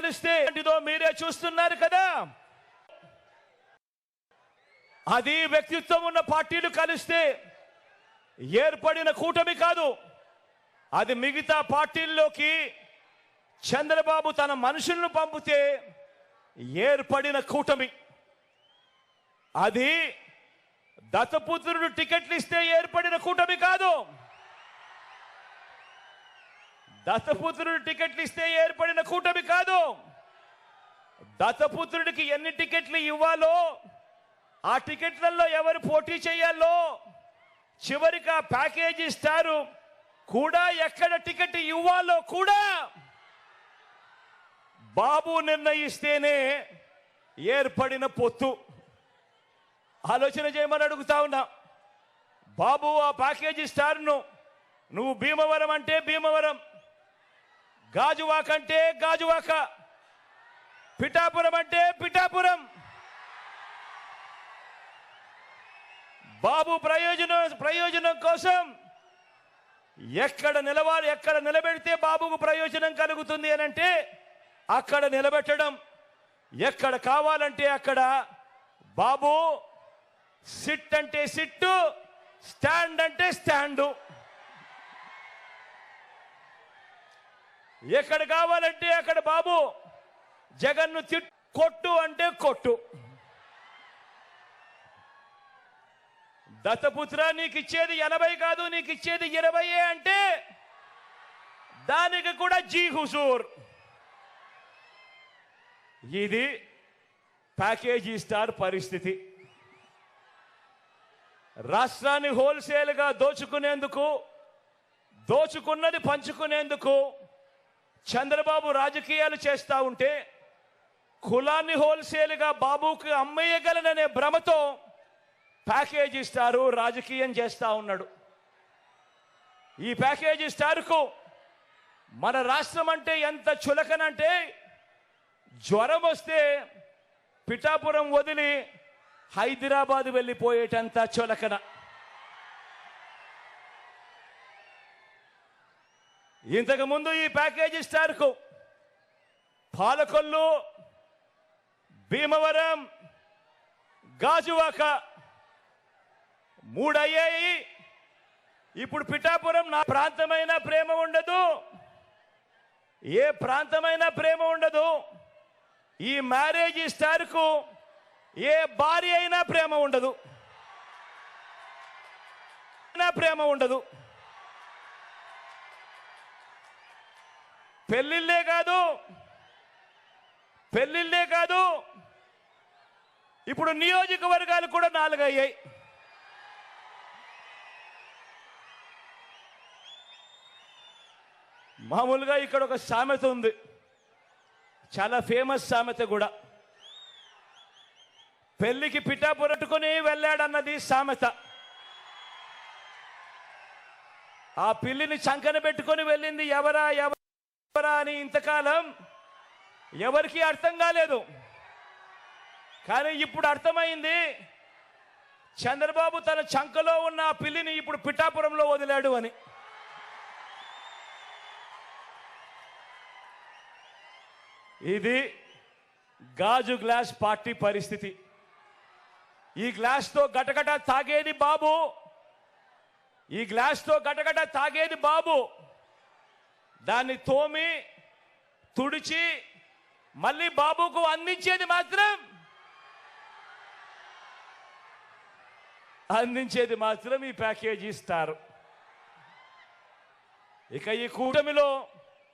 కలిస్తే మీరే చూస్తున్నారు కదా. అది వ్యక్తిత్వం ఉన్న పార్టీలు కలిస్తే ఏర్పడిన కూటమి కాదు. అది మిగతా పార్టీల్లోకి చంద్రబాబు తన మనుషులను పంపితే ఏర్పడిన కూటమి. అది దత్తపుత్రుడు టికెట్లు ఇస్తే ఏర్పడిన కూటమి కాదు. దత్తపుత్రుడు టికెట్లు ఇస్తే ఏర్పడిన కూటమి కాదు. దత్తపుత్రుడికి ఎన్ని టికెట్లు ఇవ్వాలో, ఆ టికెట్లలో ఎవరు పోటీ చేయాలో, చివరికి ఆ ప్యాకేజీ స్టారు కూడా ఎక్కడ టికెట్ ఇవ్వాలో కూడా బాబు నిర్ణయిస్తేనే ఏర్పడిన పొత్తు. ఆలోచన చేయమని అడుగుతా ఉన్నా. బాబు ఆ ప్యాకేజీ స్టార్ను నువ్వు భీమవరం అంటే భీమవరం, గాజువాక అంటే గాజువాక, పిఠాపురం అంటే పిఠాపురం. బాబు ప్రయోజనం కోసం ఎక్కడ నిలబెడితే బాబుకు ప్రయోజనం కలుగుతుంది అని అంటే అక్కడ నిలబెట్టడం. ఎక్కడ కావాలంటే అక్కడ బాబు సిట్ అంటే సిట్టు, స్టాండ్ అంటే స్టాండు. ఎక్కడ కావాలంటే అక్కడ బాబు జగన్ను కొట్టు అంటే కొట్టు. దత్తపుత్ర నీకు ఇచ్చేది 80 కాదు, నీకు ఇచ్చేది 20 అంటే దానికి కూడా జీ హుజూర్. ఇది ప్యాకేజీ స్టార్ పరిస్థితి. రాష్ట్రాన్ని హోల్సేల్గా దోచుకున్నది పంచుకునేందుకు చంద్రబాబు రాజకీయాలు చేస్తూ ఉంటే, కులాన్ని హోల్సేల్గా బాబుకి అమ్మేయగలననే భ్రమతో ప్యాకేజీ స్టారు రాజకీయం చేస్తూ ఉన్నాడు. ఈ ప్యాకేజీ స్టార్కు మన రాష్ట్రం అంటే ఎంత చులకనంటే, జ్వరం వస్తే పిఠాపురం వదిలి హైదరాబాద్ వెళ్ళిపోయేటంత చులకన. ఇంతకుముందు ఈ ప్యాకేజీ స్టార్కు పాలకొల్లు, భీమవరం, గాజువాక 3 అయ్యాయి. ఇప్పుడు పిఠాపురం. నా ప్రాంతమైన ప్రేమ ఉండదు, ఏ ప్రాంతమైన ప్రేమ ఉండదు. ఈ మ్యారేజీ స్టార్కు ఏ భార్య అయినా ప్రేమ ఉండదు. పెళ్ళిళ్ళే కాదు, ఇప్పుడు నియోజకవర్గాలు కూడా 4 అయ్యాయి. మామూలుగా ఇక్కడ ఒక సామెత ఉంది, చాలా ఫేమస్ సామెత కూడా. పెళ్లికి పిఠాపురట్టుకుని వెళ్ళాడన్నది సామెత. ఆ పిల్లిని చంకన పెట్టుకొని వెళ్ళింది ఎవరా అని ఇంతకాలం ఎవరికి అర్థం కాలేదు. కానీ ఇప్పుడు అర్థమైంది, చంద్రబాబు తన చంకలో ఉన్న ఆ పిల్లిని ఇప్పుడు పిఠాపురంలో వదిలాడు అని. ఇది గాజు గ్లాస్ పార్టీ పరిస్థితి. ఈ గ్లాస్తో గటగట తాగేది బాబు, దాన్ని తోమి తుడిచి మళ్ళీ బాబుకు అందించేది మాత్రం ఈ ప్యాకేజీ ఇస్తారు. ఇక ఈ కూటమిలో